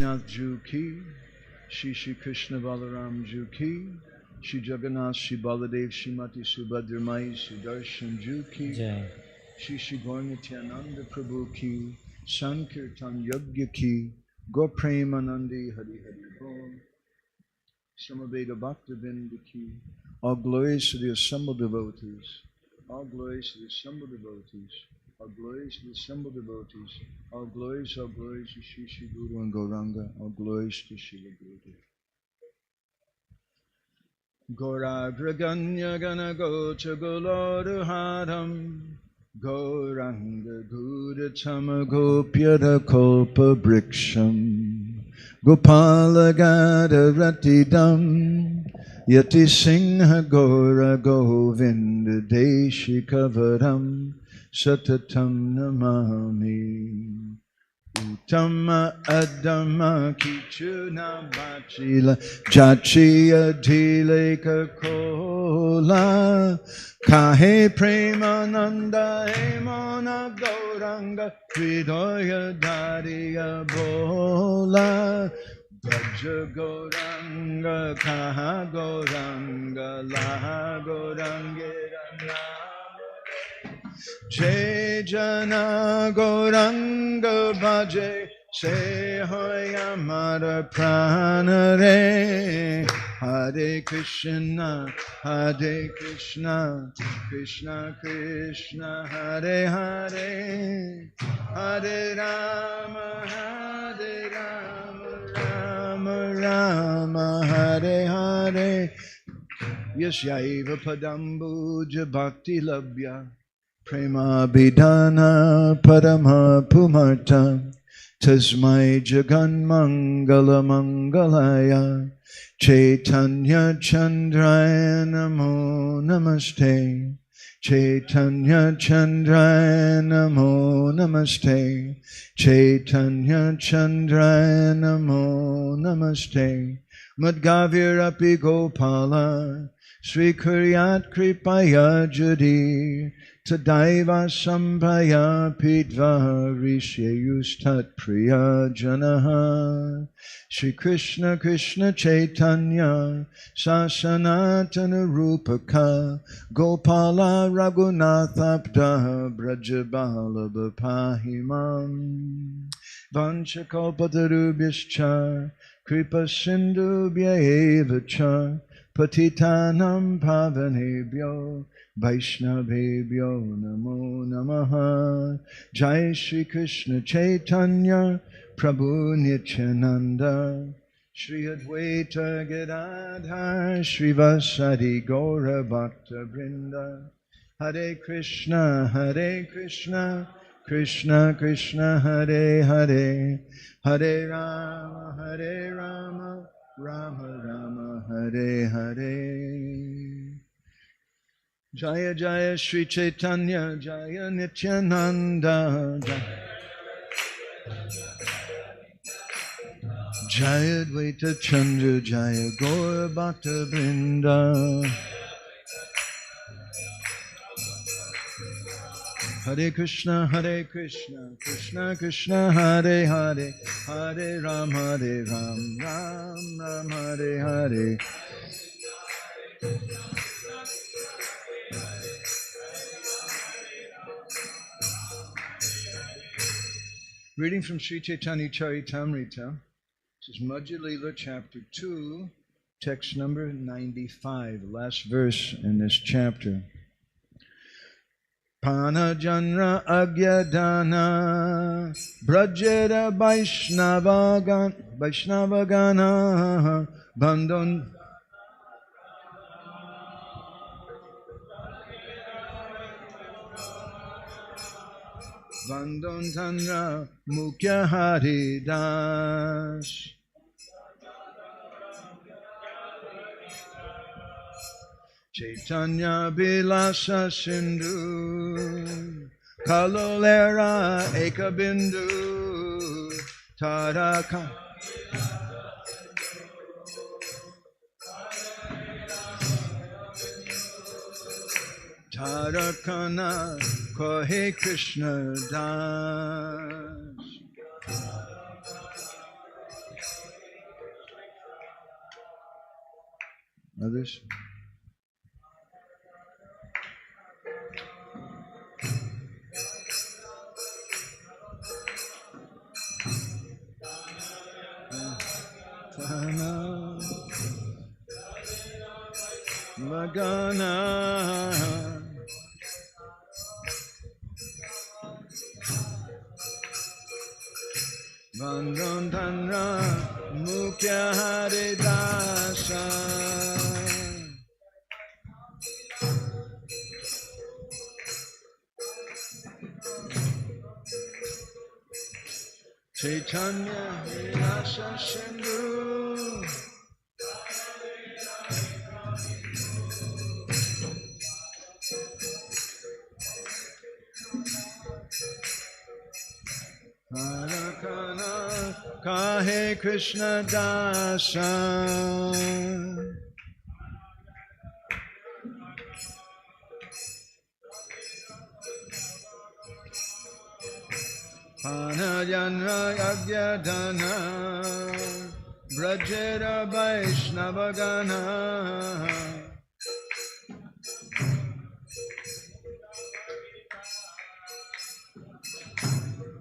Nath Ju ki, Shri Krishna Balaram Ju ki, Shri Jagannath, Shri Baladev, Shrimati Subhadramai, Sudarshan Ju ki, Shri Gaur-Nityananda Prabhu ki, Sankirtan Yagya ki, Gopremanandi Hari Hari Bol, Samaveda Bhaktavinda ki. All glories to the assembled devotees. All glories to the assembled devotees. All glories to the assembled devotees. All glories to Shri Shri Guru and Gauranga. All glories to Shri Gurudev. Gauragraganya Gana Gocha Goloruharam Gauranga Gudatama Gopyata Kolpa Briksham Gopala Gada Ratidam Yati Singha Gora Govinda Deshikavaram Satatam Namami Uttama Adama Kichuna Bachila Jachiya Dhileka Kola Kahe Premananda Hemona Gauranga Hridoya Dariya Bola Braja Gauranga Kaha Gauranga Laha Gaurangirana Jai Jana Gauranga Bhaje Se Hoya Mara Pranare Hare Krishna Krishna Krishna Hare Hare Hare Rama Rama Rama Hare Hare Yasyaiva Padambuja Bhakti Labhya Prema Bidana Parama Pumarta Tasmai Jagan Mangala Mangalaya Caitanya Chandraya Namo Namaste Caitanya Chandraya Namo Namaste Caitanya Chandraya Namo Namaste Madgavirapi Gopala Sri Kuryat Kripaya Jadi Tadaiva Sambhaya Pidva Rishyayustat Priya Janaha Shri Krishna Krishna Chaitanya Sasanatana Rupaka Gopala Raghunathabda Brajabala Bapahimam Vanchakalpatarubhyascha Kripa Sindhubhya eva cha Patitanam Pavanebhyo Vaishnavebhyo Namo Namaha Jai Shri Krishna Chaitanya Prabhu Nityananda Shri Advaita Gadadhar Shri Vasadi Gaura Bhakta Vrinda Hare Krishna Krishna Krishna Hare Hare Hare Rama Rama Rama Hare Hare Jaya Jaya Shri Chaitanya Jaya Nityananda Jaya Advaita Chandra Jaya Gaura Bhakta Vrinda Hare Krishna Krishna Krishna Hare Hare Hare Ram Ram Ram Hare Hare Reading from Sri Caitanya Caritamrita. This is Madhya-lila chapter 2, text number 95, the last verse in this chapter. Pana Janra Agyadana Brajera Vaishnavagana Bandon Vandon Tandra Mukhya Haridas Chaitanya Bilasa Sindhu Kalolera Ekabindu Taraka Tarakana Kohe Krishna Das Others? Magana Vandandana Mukhya Haridasa Caitanya Vilasa Sindhu Harakana Kahe Krishna Dasa Panayanra Yagyadana Brajera Vaishnavagana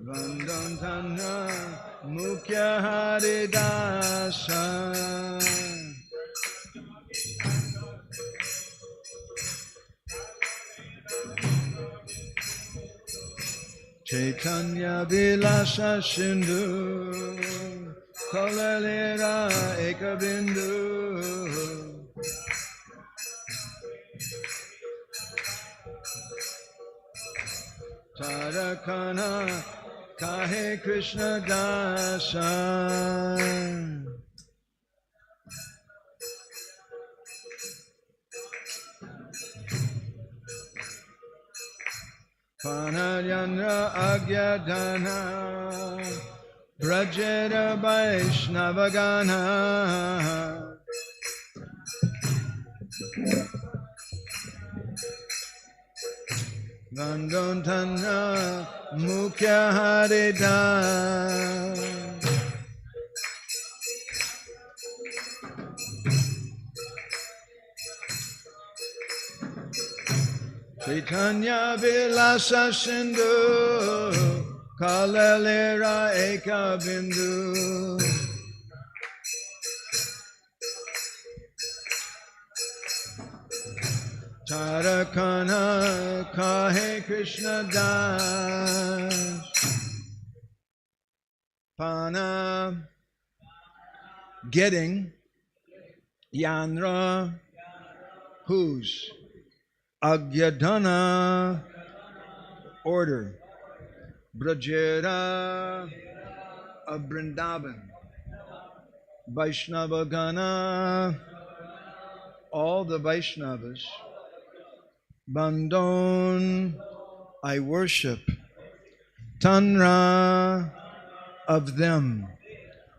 Vandandana Mukhya Haridasa Caitanya Vilasa Sindhu Kalalera Ekabindu Tarakana Kahe Krishna Dasa Panayanra Agyadana Brajera Vaishnavagana Vandandana Mukhya Haridasa Caitanya Vilasa Sindhu Kalalera Ekabindu Tarakana Kahe Krishna Das Pana getting Yanra whose Agyadana order Brajera of Vrindavan Vaishnavagana all the Vaishnavas Bandon I worship Tanra of them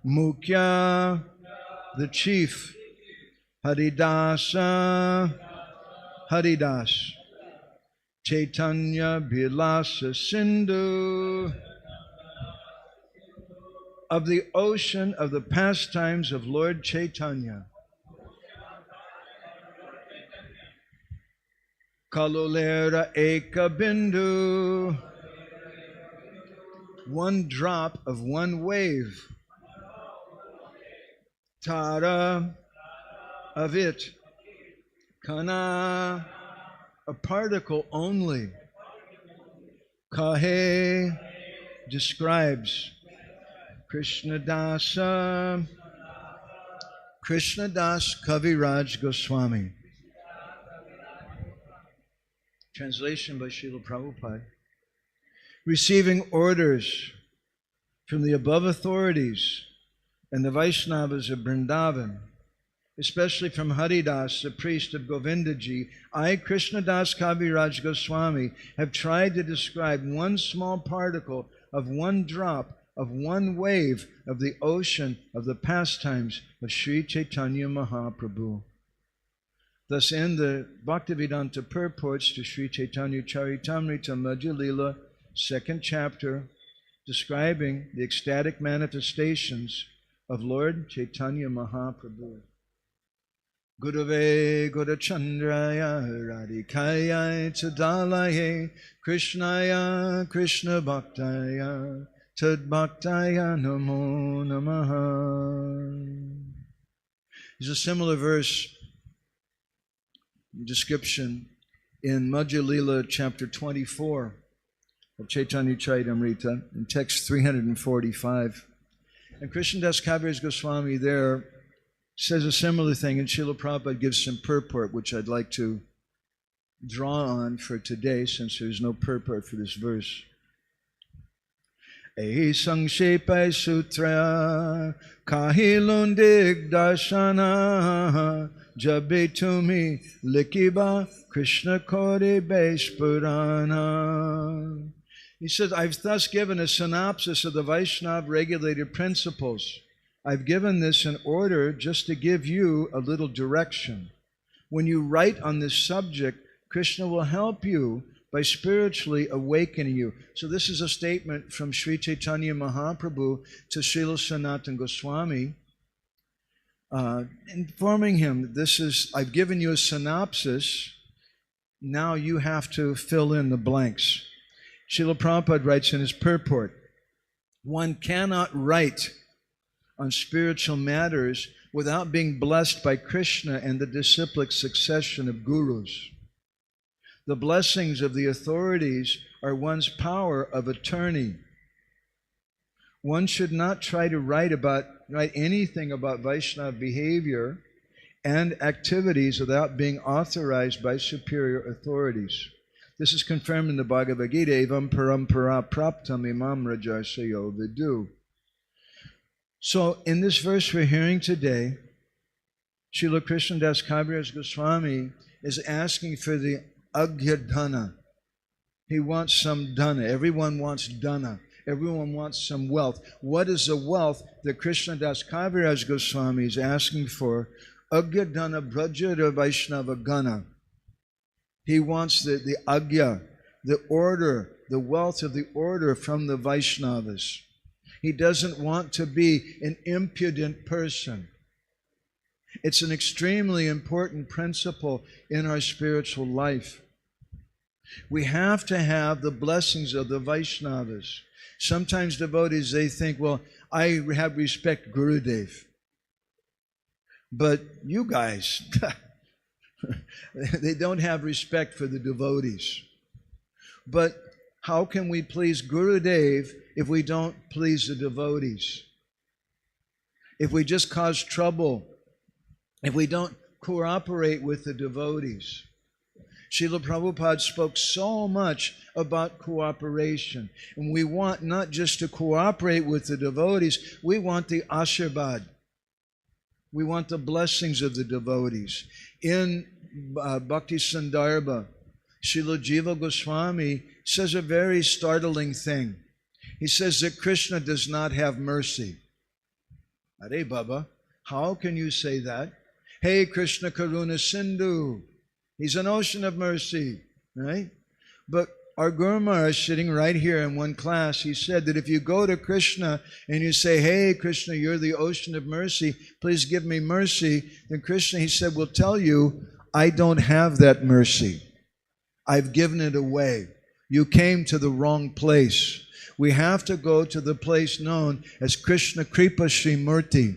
Mukhya the chief Haridasa Haridas Caitanya Vilasa Sindhu of the ocean of the pastimes of Lord Caitanya Kalolera Eka Bindu one drop of one wave Tara of it Kana a particle only Kahe describes Krishna Das Kaviraj Goswami. Translation by Srila Prabhupada. Receiving orders from the above authorities and the Vaishnavas of Vrindavan, especially from Haridas, the priest of Govindaji, I, Krishnadas Kaviraj Goswami, have tried to describe one small particle of one drop of one wave of the ocean of the pastimes of Sri Chaitanya Mahaprabhu. Thus end the Bhaktivedanta purports to Sri Chaitanya Charitamrita Madhya-lila, 2nd chapter, describing the ecstatic manifestations of Lord Chaitanya Mahaprabhu. Gurave Gurachandraya Radhikaya Tadalaye Krishnaya Krishna Bhaktaya Tadbhaktaya Namo Namaha. There's a similar verse description in Madhya-lila chapter 24 of Caitanya Caritamrita in text 345. And Krishna Das Kaviraj Goswami there says a similar thing, and Srila Prabhupada gives some purport, which I'd like to draw on for today, since there's no purport for this verse. Ehi sangshepai sutra kahilundig darshana jabe tumi likiba Krishna kore besh purana. He says, I've thus given a synopsis of the Vaishnava regulated principles. I've given this in order just to give you a little direction. When you write on this subject, Krishna will help you by spiritually awakening you. So this is a statement from Sri Chaitanya Mahaprabhu to Srila Sanatana Goswami, informing him, I've given you a synopsis, now you have to fill in the blanks. Srila Prabhupada writes in his purport, one cannot write on spiritual matters without being blessed by Krishna and the disciplic succession of gurus. The blessings of the authorities are one's power of attorney. One should not try to write anything about Vaishnava behavior and activities without being authorized by superior authorities. This is confirmed in the Bhagavad Gita, evam parampara praptam imam rajarsayo vidu. So in this verse we're hearing today, Srila Krishna Das Kaviraj Goswami is asking for the Agya Dhana. He wants some Dhana. Everyone wants Dhana. Everyone wants some wealth. What is the wealth that Krishna Das Kaviraj Goswami is asking for? Agya Dhana Brajara Vaishnava Gana. He wants the Agya, the order, the wealth of the order from the Vaishnavas. He doesn't want to be an impudent person. It's an extremely important principle in our spiritual life. We have to have the blessings of the Vaishnavas. Sometimes devotees, they think, well, I have respect Gurudev. But you guys, they don't have respect for the devotees. But how can we please Gurudev if we don't please the devotees? If we just cause trouble, if we don't cooperate with the devotees. Srila Prabhupada spoke so much about cooperation. And we want not just to cooperate with the devotees, we want the Ashirvad. We want the blessings of the devotees. In Bhakti Sandarbha, Srila Jiva Goswami says a very startling thing. He says that Krishna does not have mercy. Are Baba, how can you say that? Hey, Krishna Karuna Sindhu. He's an ocean of mercy, right? But our Guru Maharaj, sitting right here in one class, he said that if you go to Krishna and you say, hey, Krishna, you're the ocean of mercy, please give me mercy, then Krishna, he said, will tell you, I don't have that mercy. I've given it away. You came to the wrong place. We have to go to the place known as Krishna Kripa Srimurti.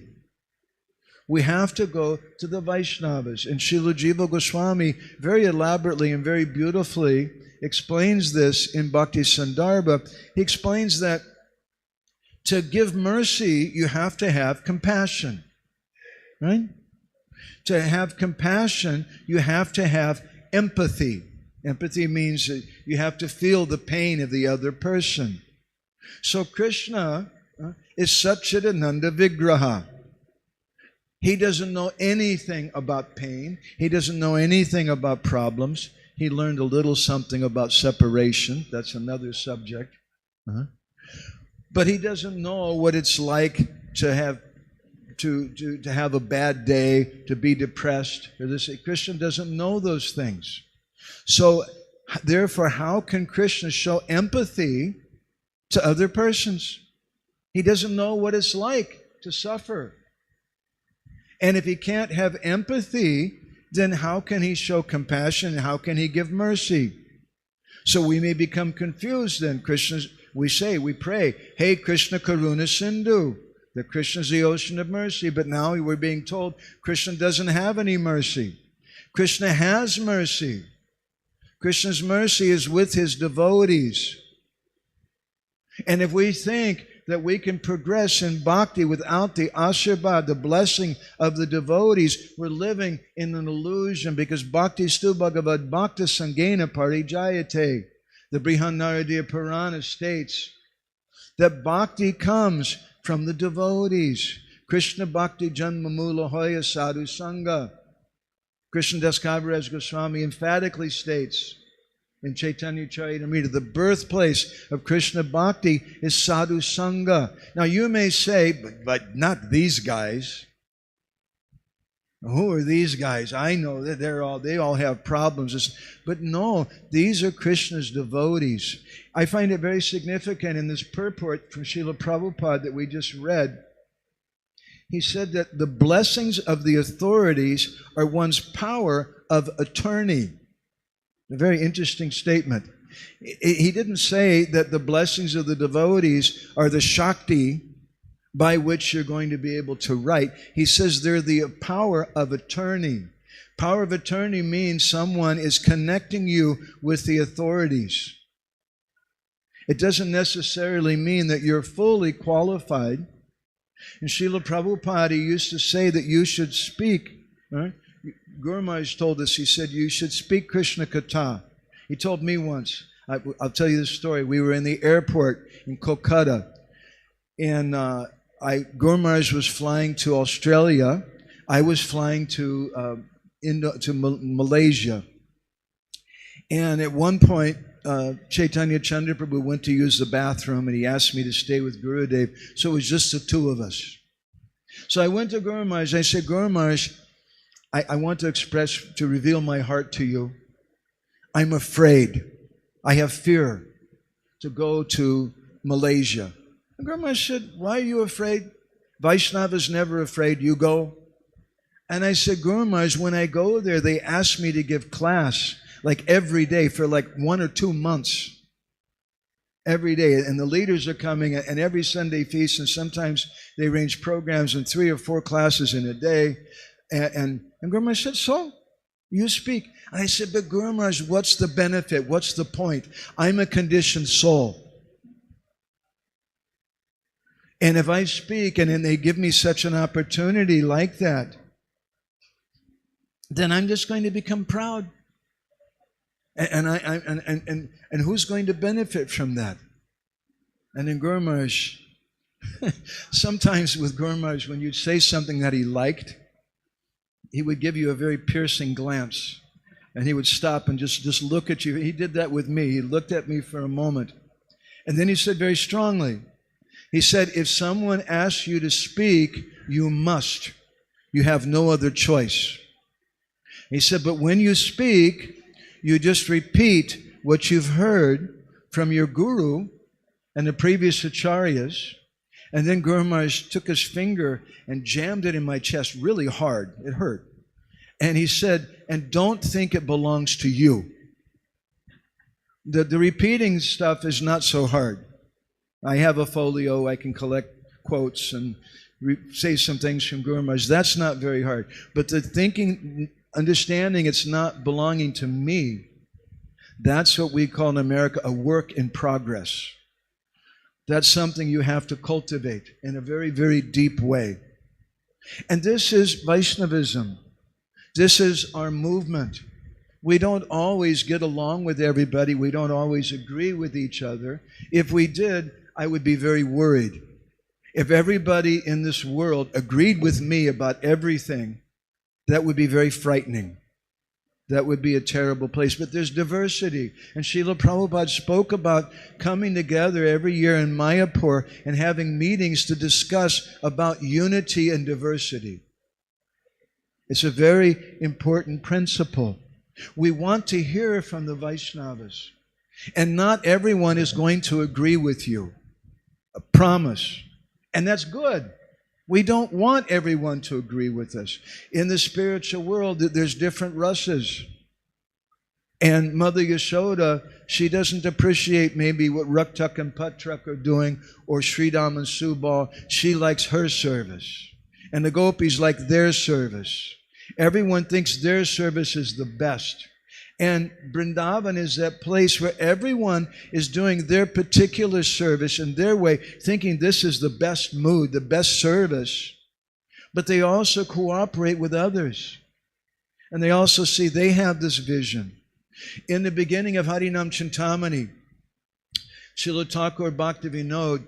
We have to go to the Vaishnavas. And Srila Jiva Goswami very elaborately and very beautifully explains this in Bhakti Sandarbha. He explains that to give mercy, you have to have compassion, right? To have compassion, you have to have empathy. Empathy means that you have to feel the pain of the other person. So Krishna is Satchidananda Vigraha. He doesn't know anything about pain. He doesn't know anything about problems. He learned a little something about separation. That's another subject. But he doesn't know what it's like to have a bad day, to be depressed. Krishna doesn't know those things. So therefore, how can Krishna show empathy to other persons? He doesn't know what it's like to suffer. And if he can't have empathy, then how can he show compassion? How can he give mercy? So we may become confused then. We pray, hey, Krishna Karuna Sindhu. That Krishna is the ocean of mercy. But now we're being told Krishna doesn't have any mercy. Krishna has mercy. Krishna's mercy is with his devotees. And if we think that we can progress in bhakti without the ashirvad, the blessing of the devotees, we're living in an illusion, because bhakti stu bhagavad bhakta sangena parijayate. The Brihanaradiya Purana states that bhakti comes from the devotees. Krishna bhakti janma mula hoya sadhu sangha. Krishna Das Kaviraj Goswami emphatically states in Caitanya Caritamrita, the birthplace of Krishna Bhakti is Sadhu Sangha. Now you may say, but not these guys. Who are these guys? I know that they all have problems. But no, these are Krishna's devotees. I find it very significant in this purport from Srila Prabhupada that we just read. He said that the blessings of the authorities are one's power of attorney. A very interesting statement. He didn't say that the blessings of the devotees are the Shakti by which you're going to be able to write. He says they're the power of attorney. Power of attorney means someone is connecting you with the authorities. It doesn't necessarily mean that you're fully qualified. And Srila Prabhupada used to say that you should speak, right? Guru Maharaj told us, he said, you should speak Krishna Katha. He told me once, I'll tell you this story. We were in the airport in Kolkata, and Guru Maharaj was flying to Australia. I was flying to Malaysia. And at one point, Chaitanya Chandraprabhu went to use the bathroom, and he asked me to stay with Gurudev. So it was just the two of us. So I went to Guru Maharaj. I said, Guru Maharaj, I want to reveal my heart to you. I'm afraid. I have fear to go to Malaysia. And Guru Maharaj said, why are you afraid? Vaishnava's never afraid. You go. And I said, Guru Maharaj, when I go there, they ask me to give class like every day for like 1 or 2 months. Every day. And the leaders are coming, and every Sunday feast, and sometimes they arrange programs and 3 or 4 classes in a day. And Guru Maharaj said, so, you speak. And I said, but Guru Maharaj, what's the benefit? What's the point? I'm a conditioned soul. And if I speak and then they give me such an opportunity like that, then I'm just going to become proud. And who's going to benefit from that? And then Guru Maharaj, sometimes with Guru Maharaj, when you'd say something that he liked, he would give you a very piercing glance. And he would stop and just look at you. He did that with me. He looked at me for a moment. And then he said very strongly, he said, if someone asks you to speak, you must. You have no other choice. He said, but when you speak, you just repeat what you've heard from your guru and the previous acharyas. And then Guru Maharaj took his finger and jammed it in my chest really hard. It hurt. And he said, and don't think it belongs to you. The repeating stuff is not so hard. I have a folio. I can collect quotes and say some things from Guru Maharaj. That's not very hard. But the thinking, understanding it's not belonging to me, that's what we call in America a work in progress. That's something you have to cultivate in a very, very deep way. And this is Vaishnavism. This is our movement. We don't always get along with everybody. We don't always agree with each other. If we did, I would be very worried. If everybody in this world agreed with me about everything, that would be very frightening. That would be a terrible place. But there's diversity. And Srila Prabhupada spoke about coming together every year in Mayapur and having meetings to discuss about unity and diversity. It's a very important principle. We want to hear from the Vaishnavas. And not everyone is going to agree with you. A promise. And that's good. We don't want everyone to agree with us. In the spiritual world, there's different rasas. And Mother Yashoda, she doesn't appreciate maybe what Raktak and Patrak are doing, or Sridham and Subal. She likes her service. And the gopis like their service. Everyone thinks their service is the best. And Vrindavan is that place where everyone is doing their particular service in their way, thinking this is the best mood, the best service. But they also cooperate with others. And they also see they have this vision. In the beginning of Harinam Chintamani, Srila Thakur Bhaktivinoda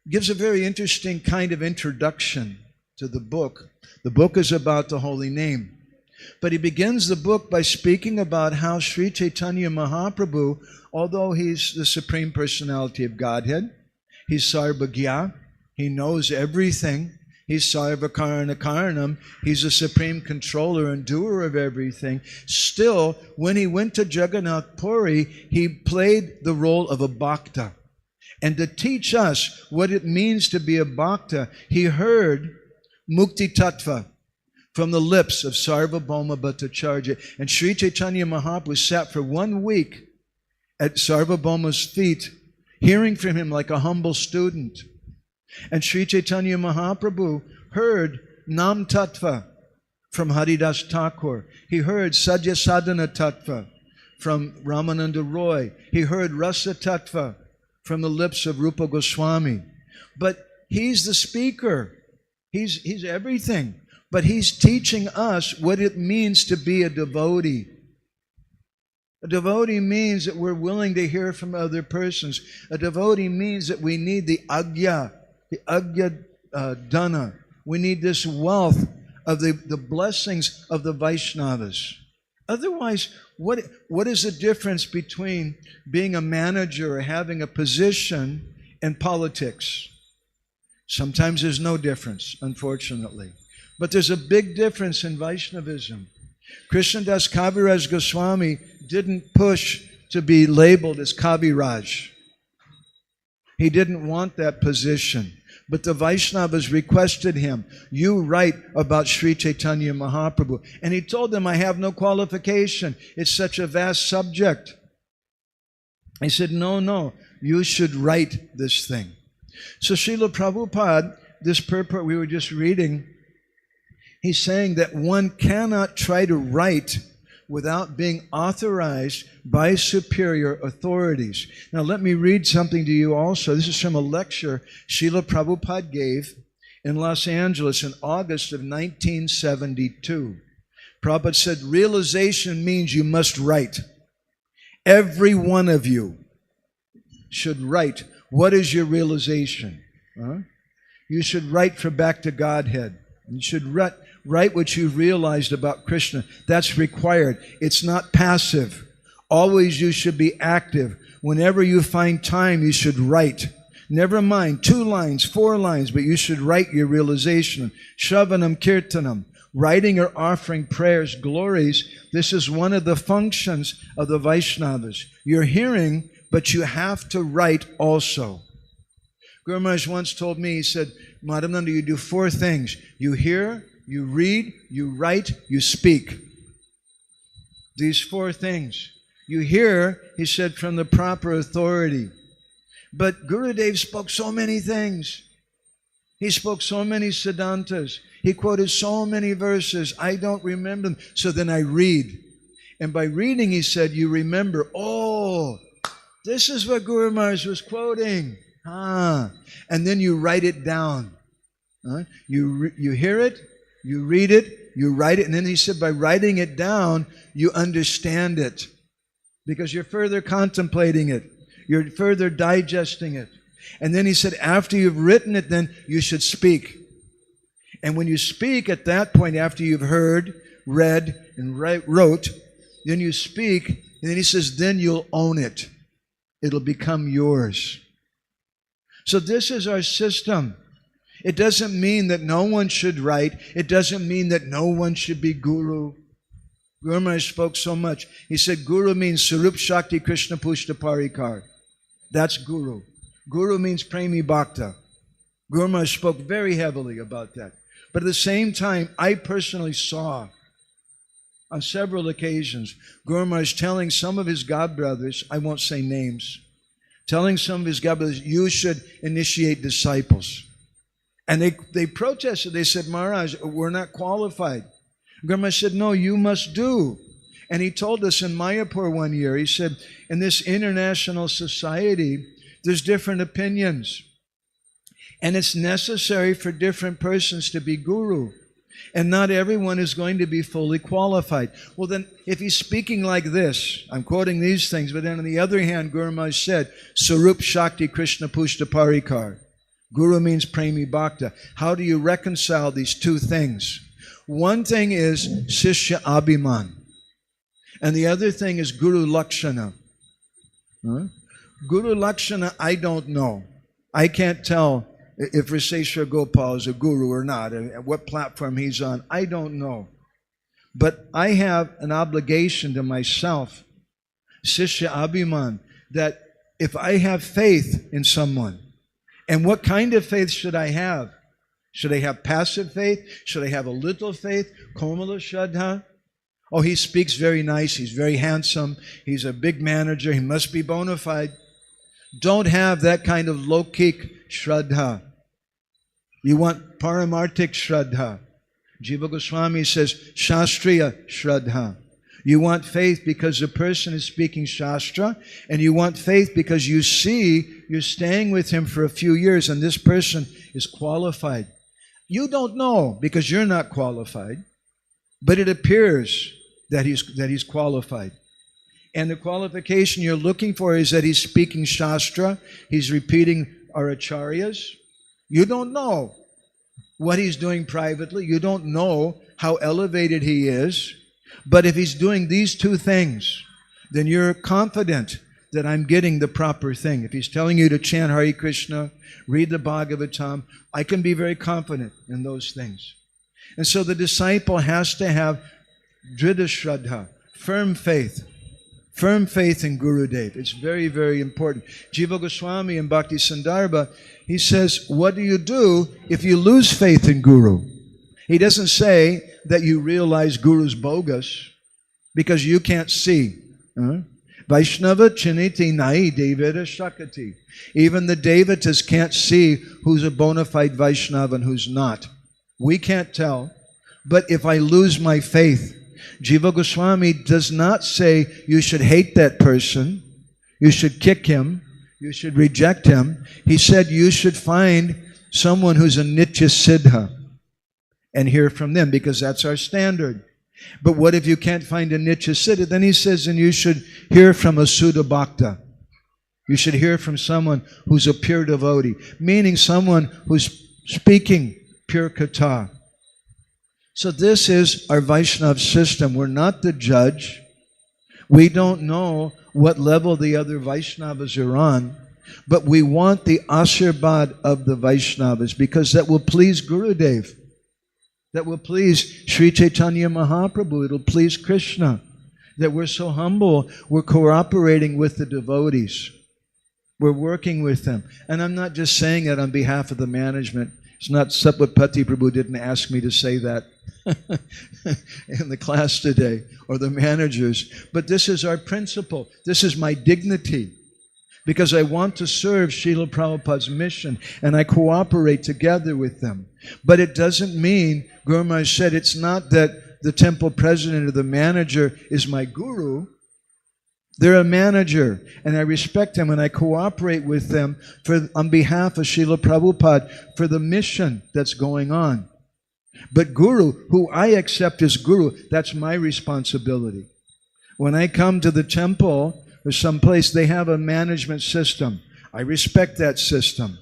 gives a very interesting kind of introduction to the book. The book is about the holy name. But he begins the book by speaking about how Sri Caitanya Mahaprabhu, although he's the Supreme Personality of Godhead, he's Sarvagya, he knows everything, he's Sarvakarana Karanam, he's the Supreme Controller and Doer of everything. Still, when he went to Jagannath Puri, he played the role of a Bhakta. And to teach us what it means to be a Bhakta, he heard Mukti Tattva from the lips of Sarvabhauma Bhattacharya. And Sri Chaitanya Mahaprabhu sat for 1 week at Sarvabhauma's feet, hearing from him like a humble student. And Sri Chaitanya Mahaprabhu heard Nam Tattva from Haridas Thakur. He heard Sadhya Sadhana Tattva from Ramananda Roy. He heard Rasa Tattva from the lips of Rupa Goswami. But he's the speaker. He's everything. But he's teaching us what it means to be a devotee. A devotee means that we're willing to hear from other persons. A devotee means that we need the agya dana. We need this wealth of the blessings of the Vaishnavas. Otherwise, what is the difference between being a manager or having a position and politics? Sometimes there's no difference, unfortunately. But there's a big difference in Vaishnavism. Krishnadas Kaviraj Goswami didn't push to be labeled as Kaviraj. He didn't want that position. But the Vaishnavas requested him, you write about Sri Chaitanya Mahaprabhu. And he told them, I have no qualification. It's such a vast subject. He said, no, you should write this thing. So Srila Prabhupada, this purport we were just reading, he's saying that one cannot try to write without being authorized by superior authorities. Now let me read something to you also. This is from a lecture Srila Prabhupada gave in Los Angeles in August of 1972. Prabhupada said, realization means you must write. Every one of you should write. What is your realization? You should write for Back to Godhead. You should write what you've realized about Krishna. That's required. It's not passive. Always you should be active. Whenever you find time, you should write. Never mind 2 lines, 4 lines, but you should write your realization. Shravanam Kirtanam, writing or offering prayers, glories. This is one of the functions of the Vaishnavas. You're hearing, but you have to write also. Guru Maharaj once told me, he said, Madhavananda, you do 4 things. You hear, you read, you write, you speak. These 4 things. You hear, he said, from the proper authority. But Gurudev spoke so many things. He spoke so many siddhantas. He quoted so many verses. I don't remember them. So then I read. And by reading, he said, you remember, oh, this is what Guru Maharaj was quoting. And then you write it down. You hear it, you read it, you write it. And then he said, by writing it down, you understand it. Because you're further contemplating it. You're further digesting it. And then he said, after you've written it, then you should speak. And when you speak at that point, after you've heard, read, and wrote, then you speak, and then he says, then you'll own it. It'll become yours. So this is our system. It doesn't mean that no one should write. It doesn't mean that no one should be guru. Guru Maharaj spoke so much. He said, guru means Sarup Shakti Krishna Pushta Parikar. That's guru. Guru means Premi Bhakta. Guru Maharaj spoke very heavily about that. But at the same time, I personally saw on several occasions Guru Maharaj telling some of his godbrothers, I won't say names, telling some of his godbrothers, you should initiate disciples. And they protested. They said, Maharaj, we're not qualified. Guru Maharaj said, no, you must do. And he told us in Mayapur one year, he said, in this international society, there's different opinions. And it's necessary for different persons to be guru. And not everyone is going to be fully qualified. Well then, if he's speaking like this, I'm quoting these things, but then on the other hand, Guru Maharaj said, Sarup Shakti Krishna Pushta Parikar. Guru means Premi Bhakta. How do you reconcile these two things? One thing is Sishya Abhiman. And the other thing is Guru Lakshana. Guru Lakshana, I don't know. I can't tell if Riseshwar Gopal is a guru or not, and what platform he's on, I don't know. But I have an obligation to myself, Sishya Abhiman, that if I have faith in someone, and what kind of faith should I have? Should I have passive faith? Should I have a little faith? Komala Shraddha? Oh, he speaks very nice, he's very handsome, he's a big manager, he must be bona fide. Don't have that kind of lokik Shraddha. You want Paramartik Shraddha. Jiva Goswami says Shastriya Shraddha. You want faith because the person is speaking Shastra, and you want faith because you see you're staying with him for a few years and this person is qualified. You don't know because you're not qualified, but it appears that he's qualified. And the qualification you're looking for is that he's speaking Shastra, he's repeating our acharyas. You don't know what he's doing privately. You don't know how elevated he is. But if he's doing these two things, then you're confident that I'm getting the proper thing. If he's telling you to chant Hare Krishna, read the Bhagavatam, I can be very confident in those things. And so the disciple has to have Dhrida Shraddha, firm faith in Gurudev. It's very, very important. Jiva Goswami in Bhakti Sandarbha, he says, what do you do if you lose faith in Guru? He doesn't say that you realize Guru's bogus because you can't see. Vaishnava Chiniti Nai Devata Shakati. Even the Devatas can't see who's a bona fide Vaishnava and who's not. We can't tell. But if I lose my faith, Jiva Goswami does not say you should hate that person, you should kick him, you should reject him. He said you should find someone who's a Nitya Siddha and hear from them, because that's our standard. But what if you can't find a Nitya Siddha? Then he says, and you should hear from a Sudha Bhakta. You should hear from someone who's a pure devotee, meaning someone who's speaking pure katha. So this is our Vaishnav system. We're not the judge. We don't know what level the other Vaishnavas are on, but we want the Ashirbad of the Vaishnavas because that will please Gurudev. That will please Sri Caitanya Mahaprabhu. It'll please Krishna. That we're so humble, we're cooperating with the devotees. We're working with them. And I'm not just saying that on behalf of the management. It's not Satpati Prabhu didn't ask me to say that in the class today, or the managers. But this is our principle. This is my dignity. Because I want to serve Srila Prabhupada's mission, and I cooperate together with them. But it doesn't mean, Guru Maharaj said, it's not that the temple president or the manager is my guru. They're a manager, and I respect them, and I cooperate with them on behalf of Srila Prabhupada for the mission that's going on. But Guru, who I accept as Guru, that's my responsibility. When I come to the temple or someplace, they have a management system. I respect that system.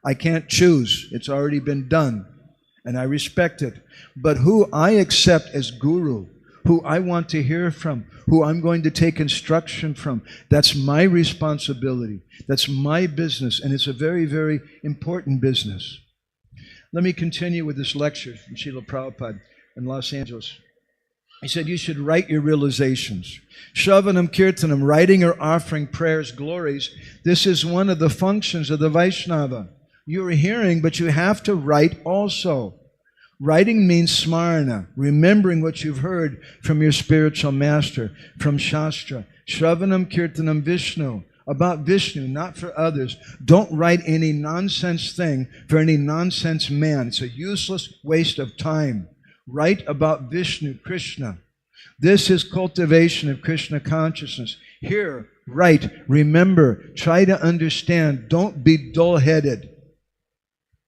I can't choose. It's already been done, and I respect it. But who I accept as Guru, who I want to hear from, who I'm going to take instruction from, that's my responsibility. That's my business, and it's a very, very important business. Let me continue with this lecture from Srila Prabhupada in Los Angeles. He said, you should write your realizations. Shravanam Kirtanam, writing or offering prayers, glories. This is one of the functions of the Vaishnava. You're hearing, but you have to write also. Writing means smarana, remembering what you've heard from your spiritual master, from Shastra. Shravanam Kirtanam Vishnu, about Vishnu, not for others. Don't write any nonsense thing for any nonsense man. It's a useless waste of time. Write about Vishnu, Krishna. This is cultivation of Krishna consciousness. Hear, write, remember, try to understand. Don't be dull-headed.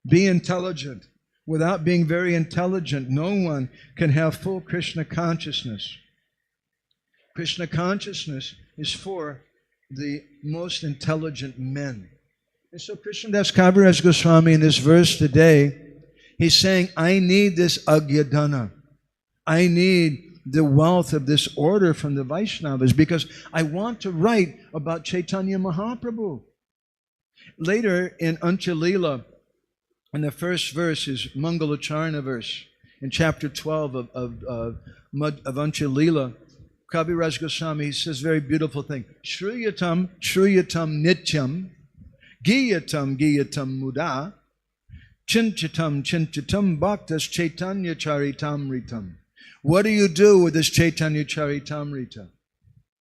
Be intelligent. Without being very intelligent, no one can have full Krishna consciousness. Krishna consciousness is for the most intelligent men. And so Krishnadas Kaviraj Goswami in this verse today, he's saying, I need this Agyadana. I need the wealth of this order from the Vaishnavas because I want to write about Chaitanya Mahaprabhu. Later in Ancha-lila, and the first verse is Mangalacharna verse in chapter 12 of Ancha-lila. Kaviraj Goswami, he says very beautiful thing. Shruyatam, shruyatam nityam, giyatam, giyatam muda, chinchitam, chinchitam bhaktas Chaitanya Charitamritam. What do you do with this Chaitanya Charitamrita?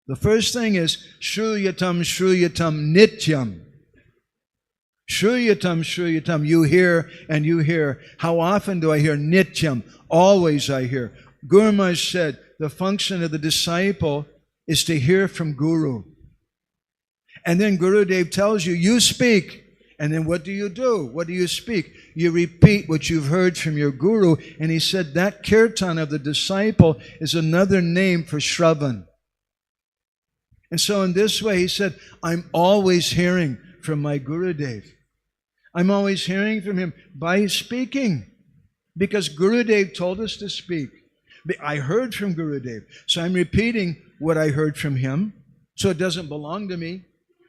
The first thing is shruyatam, shruyatam nityam. Shruyatam, shruyatam, you hear and you hear. How often do I hear? Nityam, always I hear. Guru Maharaj said, the function of the disciple is to hear from Guru. And then Gurudev tells you, you speak. And then what do you do? What do you speak? You repeat what you've heard from your Guru. And he said that kirtan of the disciple is another name for Shravan. And so in this way, he said, I'm always hearing from my Gurudev. I'm always hearing from him by speaking. Because Gurudev told us to speak. I heard from Gurudev. So I'm repeating what I heard from him. So it doesn't belong to me.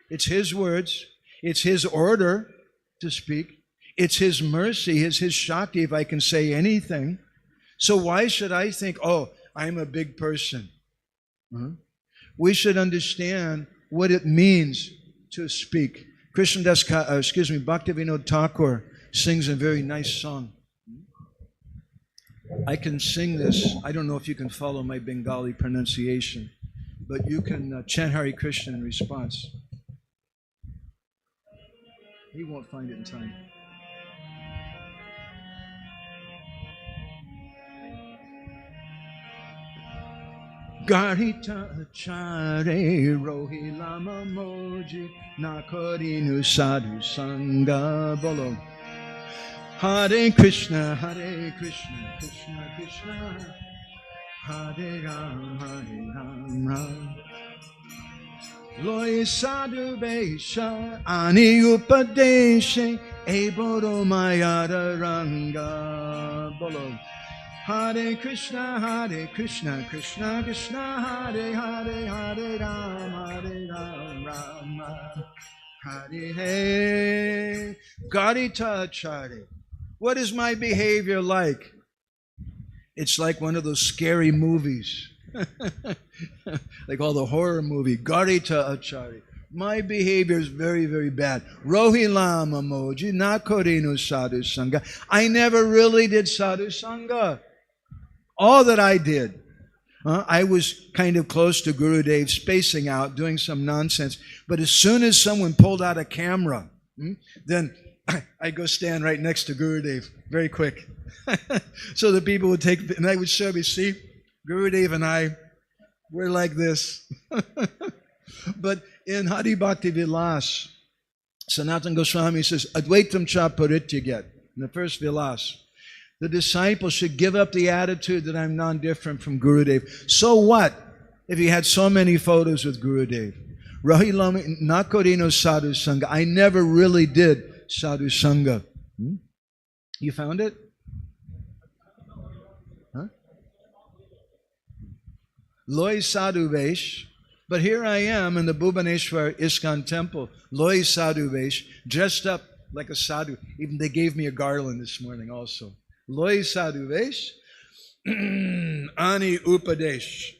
It's his words. It's his order to speak. It's his mercy, his Shakti, if I can say anything. So why should I think, oh, I'm a big person? We should understand what it means to speak. Bhaktivinoda Thakur sings a very nice song. I can sing this. I don't know if you can follow my Bengali pronunciation, but you can chant Hare Krishna in response. He won't find it in time. Garita chare rohi lama moji nakorinu sadhu sangha bolo. Hare Krishna, Krishna Krishna, Hare Ram. Loy sadhu vesha ani upadeshe eboro mayada ranga bolo. Hare Krishna, Krishna Krishna, Hare Hare, Hare Ram, Rama. Hare Hare, Garita Chare. What is my behavior like? It's like one of those scary movies. Like all the horror movie, Garita Achari. My behavior is very, very bad. Rohi Lama Moji, Nakorinu Sadhu Sangha. I never really did Sadhu Sangha. All that I did. I was kind of close to Gurudev, spacing out, doing some nonsense. But as soon as someone pulled out a camera, then I go stand right next to Gurudev, very quick. So the people would take, and I would show me, see, Gurudev and I, we're like this. But in Hari Bhakti Vilas, Sanatana Goswami says, Advaitam cha parityagat, in the first Vilas, the disciple should give up the attitude that I'm non-different from Gurudev. So what if he had so many photos with Gurudev? Rahi Lama Nakorino Sadhu Sangha. I never really did Sadhu Sangha. You found it? Huh? Loy Sadhu Vesh. But here I am in the Bhubaneswar ISKCON temple, Loy Sadhu Vesh, dressed up like a sadhu. Even they gave me a garland this morning also. Loy Sadhu Vesh, Ani Upadesh.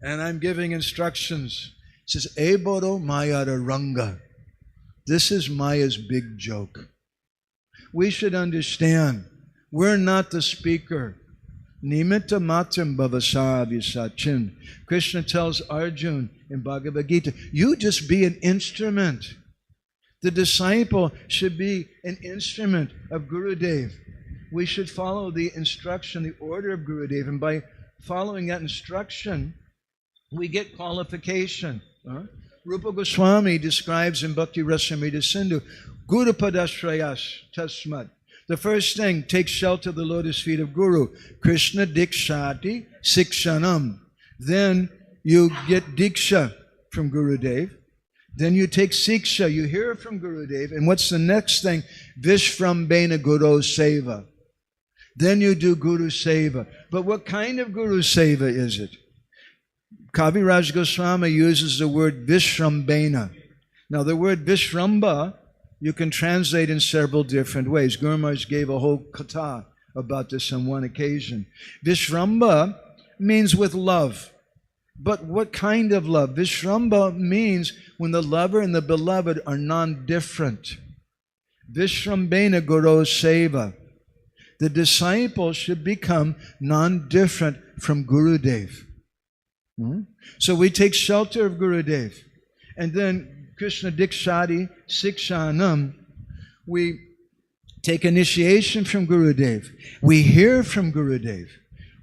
And I'm giving instructions. It says, Eboro Mayada Ranga. This is Maya's big joke. we should understand we're not the speaker. Nimitta matram bhavasavya sachin. Krishna tells Arjuna in Bhagavad Gita, you just be an instrument. The disciple should be an instrument of Gurudev. We should follow the instruction, the order of Gurudev, and by following that instruction, we get qualification. Rupa Goswami describes in Bhakti Rasamrita Sindhu, Guru Padashrayas Tasmat. The first thing, take shelter of the lotus feet of Guru. Krishna Dikshati Sikshanam. Then you get Diksha from Gurudev. Then you take Siksha, you hear from Gurudev. And what's the next thing? Vishvrambena Guru Seva. Then you do Guru Seva. But what kind of Guru Seva is it? Kaviraj Goswami uses the word Vishrambena. Now the word Vishramba, you can translate in several different ways. Guru Maharaj gave a whole katha about this on one occasion. Vishramba means with love. But what kind of love? Vishramba means when the lover and the beloved are non-different. Vishrambena Guru Seva. The disciple should become non-different from Gurudev. So we take shelter of Gurudev. And then Krishna Dikshati Sikshanam, we take initiation from Gurudev. We hear from Gurudev.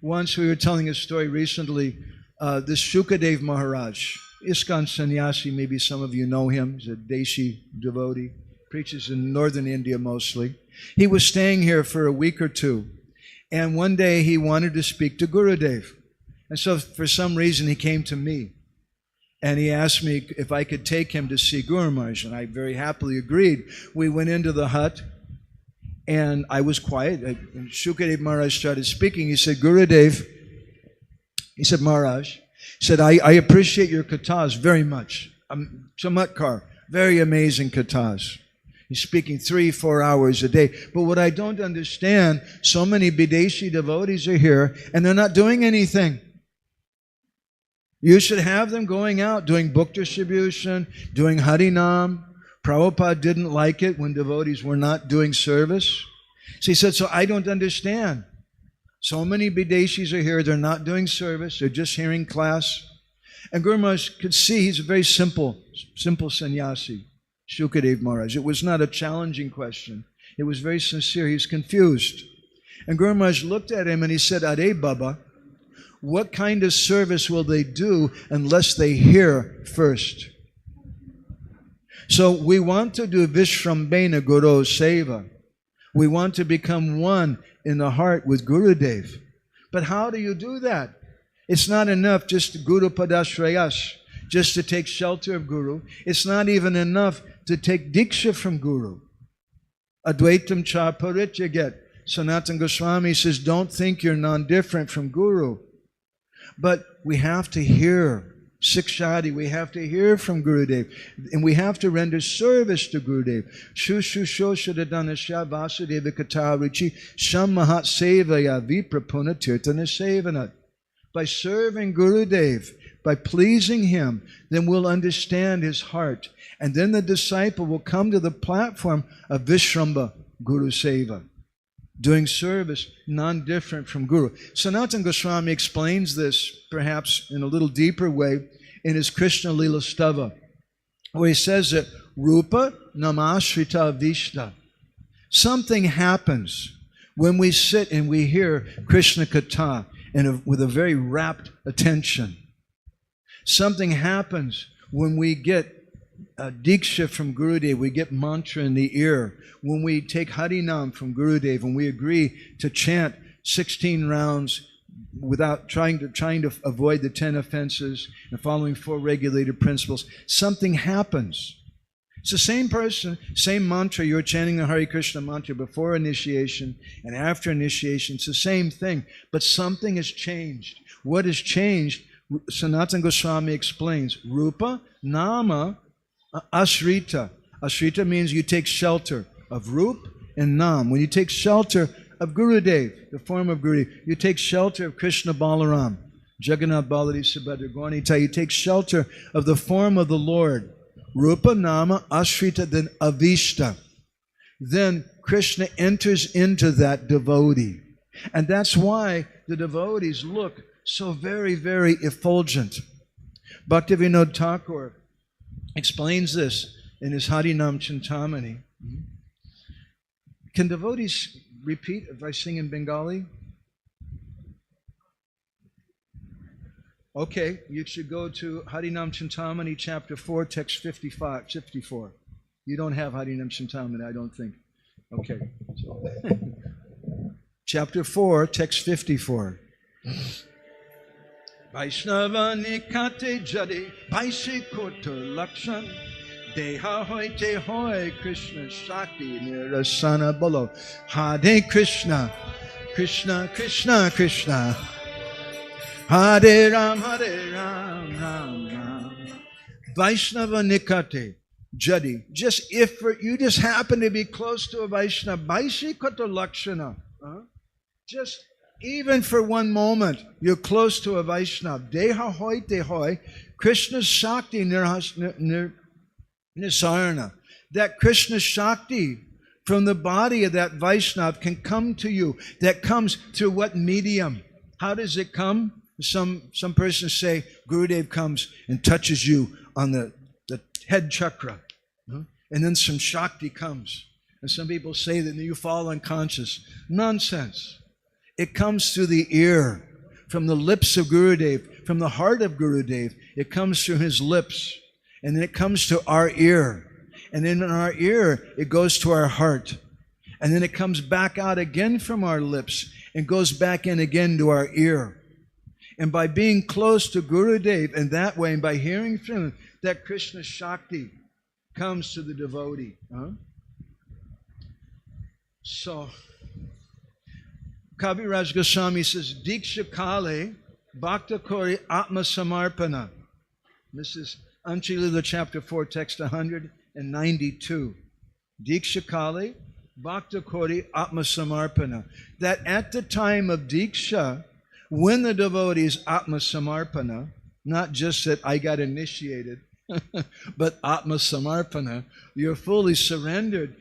Once we were telling a story recently, this Shukadev Maharaj, ISKCON sannyasi, maybe some of you know him. He's a Deshi devotee, preaches in northern India mostly. He was staying here for a week or two, and one day he wanted to speak to Gurudev. And so for some reason he came to me, and he asked me if I could take him to see Guru Maharaj, and I very happily agreed. We went into the hut, and I was quiet. When Shukadev Maharaj started speaking, he said, Gurudev, he said, Maharaj, he said, I appreciate your kathas very much. Chamatkar, very amazing kathas. He's speaking 3-4 hours a day. But what I don't understand, so many Bideshi devotees are here, and they're not doing anything. You should have them going out, doing book distribution, doing Harinam. Prabhupada didn't like it when devotees were not doing service. So he said, so I don't understand. So many Bideshis are here, they're not doing service, they're just hearing class. And Guru Maharaj could see he's a very simple sannyasi, Shukadev Maharaj. It was not a challenging question. It was very sincere. He was confused. And Guru Maharaj looked at him and he said, Are Baba, what kind of service will they do unless they hear first? So we want to do Vishrambena Guru Seva. We want to become one in the heart with Gurudev. But how do you do that? It's not enough just to Guru Padashrayas, just to take shelter of Guru. It's not even enough to take Diksha from Guru. Advaitam cha parityagat. Sanatana Goswami says, don't think you're non-different from Guru. But we have to hear Sikshadi, we have to hear from Gurudev, and we have to render service to Gurudev. Shushu Shoshadadanasya Vasudeva Kata Ruchi Sham Mahat Sevaya Viprapuna Tirtana Sevanat. By serving Gurudev, by pleasing him, then we'll understand his heart. And then the disciple will come to the platform of Vishramba Guru Seva, doing service non-different from Guru. Sanatana Goswami explains this perhaps in a little deeper way in his Krishna Lila Stava, where he says that Rupa Namashrita Vishta. Something happens when we sit and we hear Krishna Katha with a very rapt attention. Something happens when we get Diksha from Gurudev, we get mantra in the ear. When we take Harinam from Gurudev and we agree to chant 16 rounds without trying to avoid the 10 offenses and following 4 regulated principles, something happens. It's the same person, same mantra. You're chanting the Hare Krishna mantra before initiation and after initiation. It's the same thing, but something has changed. What has changed? Sanatana Goswami explains, Rupa, Nama, Ashrita. Ashrita means you take shelter of Rup and Nam. When you take shelter of Gurudev, the form of Gurudev, you take shelter of Krishna Balaram, Jagannath Baladi Subhadra Gaunita. You take shelter of the form of the Lord. Rupa, Nama, Ashrita, then Avishta. Then Krishna enters into that devotee. And that's why the devotees look so very, very effulgent. Bhaktivinoda Thakur explains this in his Harinam Chintamani. Can devotees repeat if I sing in Bengali? Okay, you should go to Harinam Chintamani, chapter 4, text 54. You don't have Harinam Chintamani, I don't think. Okay. Chapter 4, text 54. Vaishnava nikate jadi, Vaisi koto lakshan, Deha hoite hoy Krishna Shakti nirasana bolo. Hare Krishna, Krishna Krishna Krishna, Hare Ram, Ram Ram. Vaishnava nikate jadi. Just if you just happen to be close to a Vaishnava, Vaisi koto lakshana. Just even for one moment, you're close to a Vaishnava. Deha hoy te hoy, Krishna Shakti nisarana. That Krishna Shakti from the body of that Vaishnava can come to you. That comes through what medium? How does it come? Some persons say Gurudev comes and touches you on the head chakra. And then some Shakti comes. And some people say that you fall unconscious. Nonsense. It comes through the ear, from the lips of Gurudev, from the heart of Gurudev. It comes through his lips. And then it comes to our ear. And then in our ear, it goes to our heart. And then it comes back out again from our lips and goes back in again to our ear. And by being close to Gurudev in that way, and by hearing from him, that Krishna Shakti comes to the devotee. So, Kaviraj Goswami says, Diksha Kale Bhakta Kori Atma Samarpana. This is Anchilila chapter 4, text 192. Diksha Kale Bhakta Kori Atma Samarpana. That at the time of Diksha, when the devotee is Atma Samarpana, not just that I got initiated, but Atma Samarpana, you're fully surrendered.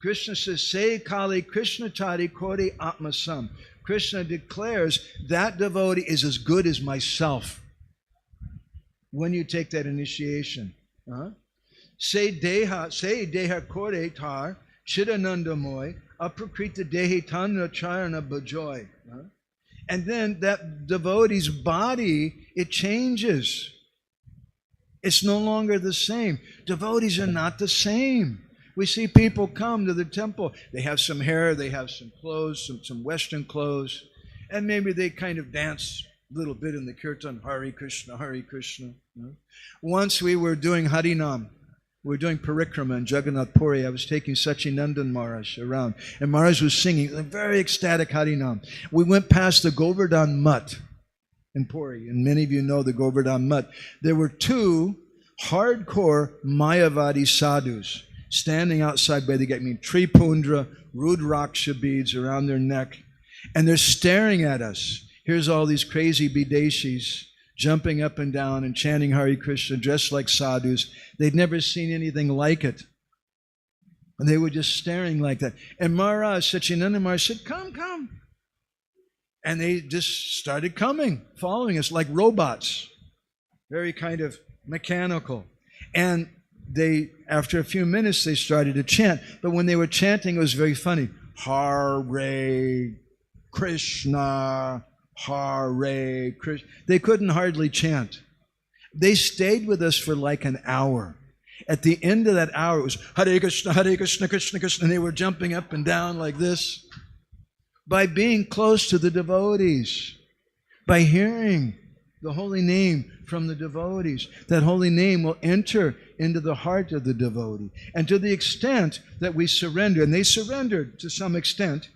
Krishna says, Say Kali Krishna Tari Kori Atma Sam. Krishna declares that devotee is as good as myself when you take that initiation. Say Deha Kore Tar Chidananda Moy Aprakrita Dehi Tanra Charana Bajoy. And then that devotee's body, it changes. It's no longer the same. Devotees are not the same. We see people come to the temple. They have some hair, they have some clothes, some Western clothes, and maybe they kind of dance a little bit in the kirtan, Hare Krishna, Hare Krishna. Once we were doing Harinam. We were doing Parikrama in Jagannath Puri. I was taking Sachinandan Maharaj around, and Maharaj was singing a very ecstatic Harinam. We went past the Govardhan Mutt in Puri, and many of you know the Govardhan Mutt. There were two hardcore Mayavadi sadhus standing outside by the gate. I mean, Tripundra, Rudraksha beads around their neck, and they're staring at us. Here's all these crazy Bideshis jumping up and down and chanting Hare Krishna, dressed like sadhus. They'd never seen anything like it. And they were just staring like that. And Maharaj, Sachinanda Maharaj said, Come, come. And they just started coming, following us like robots. Very kind of mechanical. And they, after a few minutes, they started to chant. But when they were chanting, it was very funny. Hare Krishna, Hare Krishna. They couldn't hardly chant. They stayed with us for like an hour. At the end of that hour, it was Hare Krishna, Krishna Krishna. And they were jumping up and down like this. By being close to the devotees, by hearing the holy name from the devotees, that holy name will enter into the heart of the devotee. And to the extent that we surrender, and they surrendered to some extent,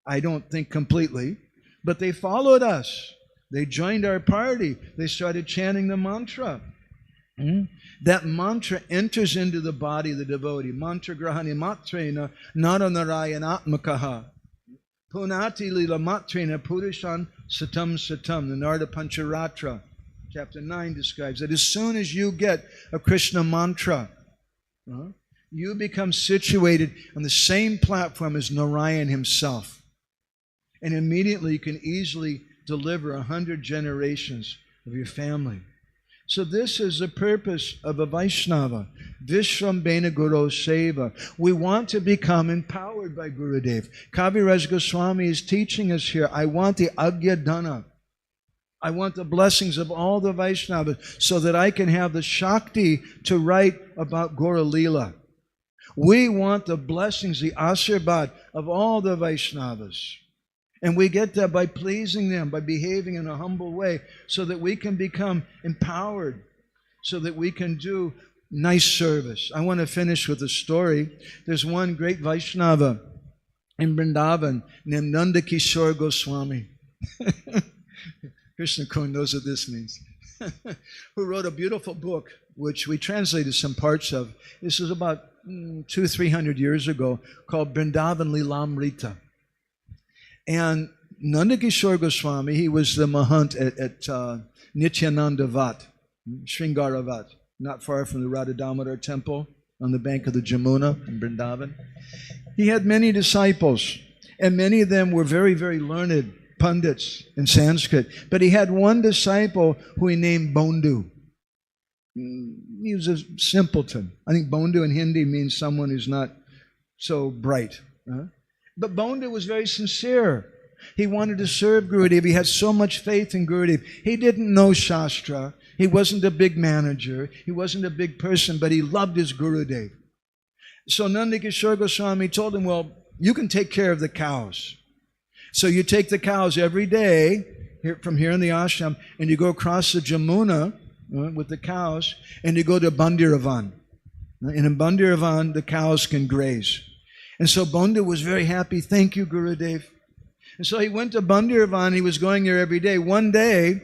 I don't think completely, but they followed us. They joined our party. They started chanting the mantra. That mantra enters into the body of the devotee. Mantra grahani matrena naranarayanatmakaha. Punati lila matrena purushan satam satam. The Narada Pancharatra, chapter 9 describes that as soon as you get a Krishna mantra, you become situated on the same platform as Narayan himself. And immediately you can easily deliver 100 generations of your family. So this is the purpose of a Vaishnava. Vishrambena Guru Seva. We want to become empowered by Gurudev. Kaviraj Goswami is teaching us here, I want the Agya Dana. I want the blessings of all the Vaishnavas so that I can have the Shakti to write about Gaura Lila. We want the blessings, the Ashirbad of all the Vaishnavas. And we get that by pleasing them, by behaving in a humble way, so that we can become empowered, so that we can do nice service. I want to finish with a story. There's one great Vaishnava in Vrindavan named Nanda Kishore Goswami. Krishna Kun knows what this means. Who wrote a beautiful book, which we translated some parts of. This is about 200-300 years ago, called Vrindavan Lilamrita. And Nanda Kishore Goswami, he was the Mahant at Nityananda Vat, Sringara Vat, not far from the Radha Damodar temple on the bank of the Jamuna in Vrindavan. He had many disciples, and many of them were very, very learned pundits in Sanskrit. But he had one disciple who he named Bondu. He was a simpleton. I think Bondu in Hindi means someone who's not so bright. But Bondu was very sincere. He wanted to serve Gurudev. He had so much faith in Gurudev. He didn't know Shastra. He wasn't a big manager. He wasn't a big person, but he loved his Gurudev. So Nanda Kishore Goswami told him, well, you can take care of the cows. So you take the cows every day from here in the ashram, and you go across the Jamuna with the cows, and you go to Bandiravan. And in Bandiravan, the cows can graze. And so Bondu was very happy. Thank you, Gurudev. And so he went to Bandiravan. He was going there every day. One day,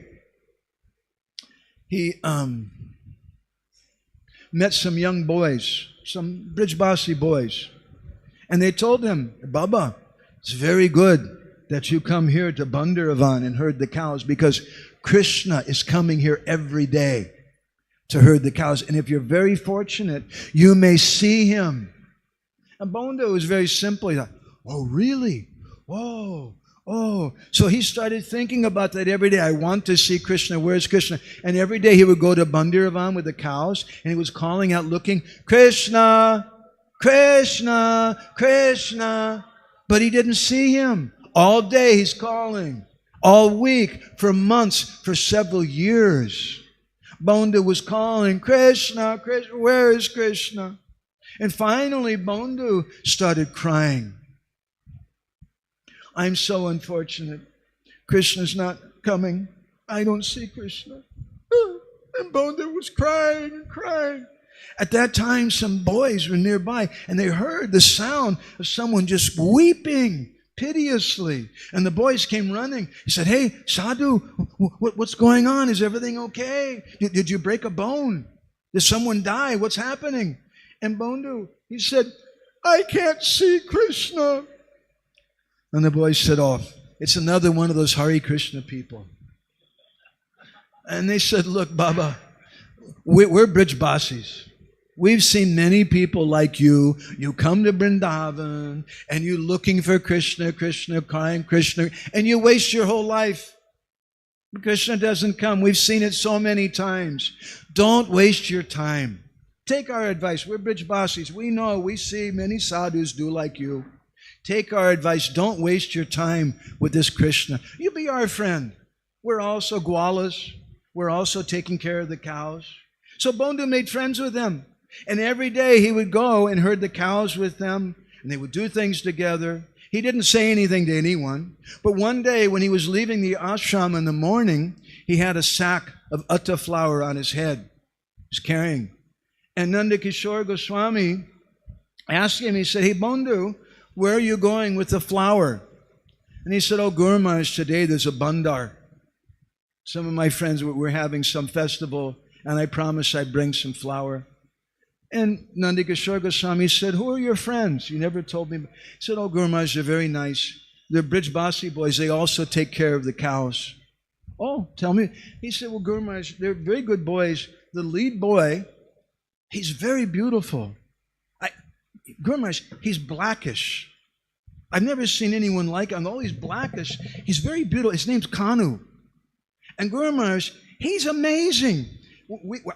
he met some young boys, some Brijbasi boys. And they told him, Baba, it's very good that you come here to Bandiravan and herd the cows, because Krishna is coming here every day to herd the cows. And if you're very fortunate, you may see him. And Bondu was very simple. He thought, oh, really? Whoa. Oh. So he started thinking about that every day. I want to see Krishna. Where's Krishna? And every day he would go to Bandiravan with the cows, and he was calling out, looking, Krishna, Krishna, Krishna. But he didn't see him. All day he's calling. All week, for months, for several years. Bondu was calling, Krishna, Krishna, where is Krishna? And finally, Bondu started crying. I'm so unfortunate. Krishna's not coming. I don't see Krishna. And Bondu was crying and crying. At that time, some boys were nearby, and they heard the sound of someone just weeping piteously. And the boys came running. He said, hey, Sadhu, what's going on? Is everything okay? Did you break a bone? Did someone die? What's happening? And Bondu, he said, I can't see Krishna. And the boys said, oh, it's another one of those Hare Krishna people. And they said, look, Baba, we're Brijbasis. We've seen many people like you. You come to Vrindavan, and you're looking for Krishna, Krishna, crying Krishna, and you waste your whole life. Krishna doesn't come. We've seen it so many times. Don't waste your time. Take our advice. We're Brijbasis. We know, we see many sadhus do like you. Take our advice. Don't waste your time with this Krishna. You be our friend. We're also Gwalas. We're also taking care of the cows. So Bondu made friends with them. And every day he would go and herd the cows with them, and they would do things together. He didn't say anything to anyone. But one day when he was leaving the ashram in the morning, he had a sack of atta flour on his head. He was carrying. And Nanda Kishore Goswami asked him, he said, hey, Bondu, where are you going with the flour? And he said, oh, Guru Maharaj, today there's a bandar. Some of my friends were having some festival, and I promised I'd bring some flour. And Nanda Kishore Goswami said, who are your friends? You never told me. He said, oh, Guru Maharaj, they're very nice. They're Brijbasi boys. They also take care of the cows. Oh, tell me. He said, well, Guru Maharaj, they're very good boys. The lead boy, he's very beautiful. Guru Maharaj, he's blackish. I've never seen anyone like him. Although he's blackish, he's very beautiful. His name's Kanu. And Guru Maharaj, he's amazing.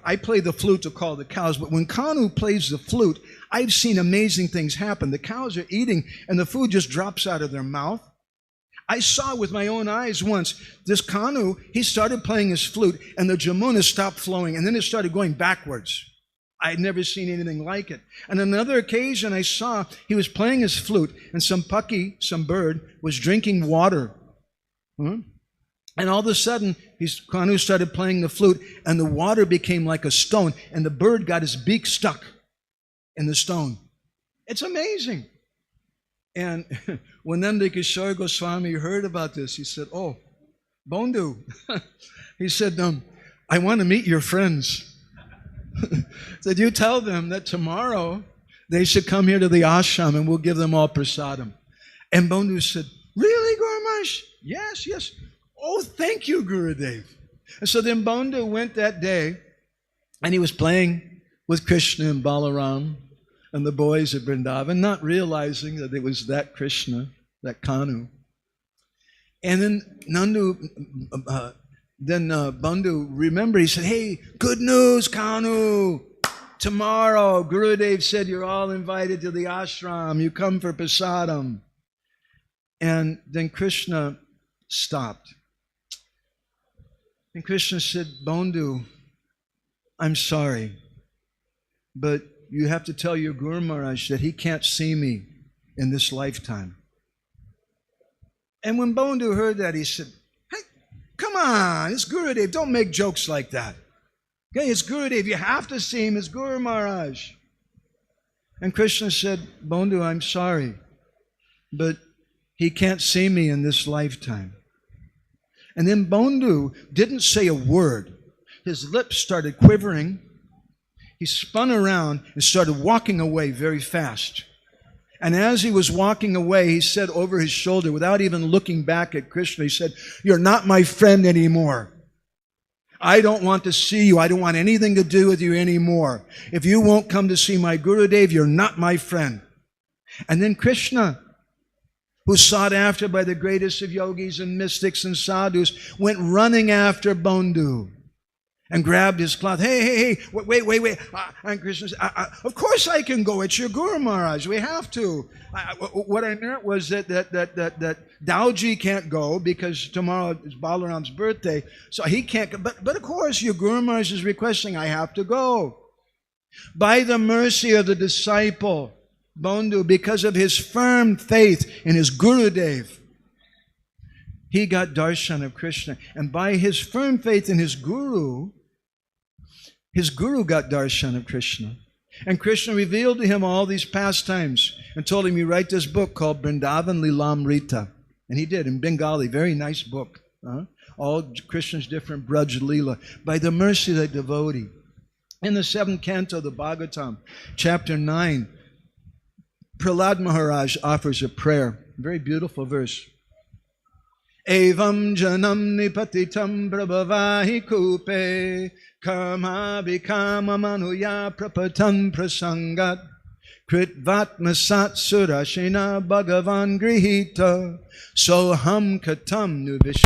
I play the flute to call the cows, but when Kanu plays the flute, I've seen amazing things happen. The cows are eating, and the food just drops out of their mouth. I saw with my own eyes once, this Kanu, he started playing his flute, and the Jamuna stopped flowing, and then it started going backwards. I had never seen anything like it. And on another occasion, I saw he was playing his flute, and some pucky, some bird, was drinking water. And all of a sudden, Kanu started playing the flute, and the water became like a stone, and the bird got his beak stuck in the stone. It's amazing. And when Nanda Kishore Goswami heard about this, he said, "Oh, Bondu," he said, "I want to meet your friends." Said, "You tell them that tomorrow they should come here to the ashram and we'll give them all prasadam." And Bondu said, "Really, Guru Maharaj?" "Yes, yes." "Oh, thank you, Gurudev." And so then Bondu went that day and he was playing with Krishna and Balaram and the boys at Vrindavan, not realizing that it was that Krishna, that Kanu. And then Bandhu remembered, he said, "Hey, good news, Kanu. Tomorrow, Gurudev said you're all invited to the ashram. You come for prasadam." And then Krishna stopped. And Krishna said, "Bandhu, I'm sorry, but you have to tell your Guru Maharaj that he can't see me in this lifetime." And when Bandhu heard that, he said, "Hey, come on, it's Gurudev. Don't make jokes like that. Okay, it's Gurudev. You have to see him. It's Guru Maharaj." And Krishna said, "Bandhu, I'm sorry, but he can't see me in this lifetime." And then Bandhu didn't say a word. His lips started quivering. He spun around and started walking away very fast. And as he was walking away, he said over his shoulder, without even looking back at Krishna, he said, "You're not my friend anymore. I don't want to see you. I don't want anything to do with you anymore. If you won't come to see my Gurudev, you're not my friend." And then Krishna, who's sought after by the greatest of yogis and mystics and sadhus, went running after Bandhu and grabbed his cloth. Hey, wait. And Krishna said, "Of course I can go. It's your Guru Maharaj. We have to." What I meant was that Dauji can't go because tomorrow is Balaram's birthday, so he can't go. But of course, your Guru Maharaj is requesting, I have to go. By the mercy of the disciple, Bandhu, because of his firm faith in his Gurudev, he got darshan of Krishna. And by his firm faith in his Guru got darshan of Krishna. And Krishna revealed to him all these pastimes and told him, "You write this book called Vrindavan Lilamrita." And he did, in Bengali, very nice book. All Krishna's different Braj Lila, by the mercy of the devotee. In the 7th canto of the Bhagavatam, chapter 9, Prahlad Maharaj offers a prayer, a very beautiful verse. Evam janam nipatitam prabhavahi kupe karma vikama manuya prapatan prasangat kritvatma satsurashena bhagavan grihita soham katam nuvish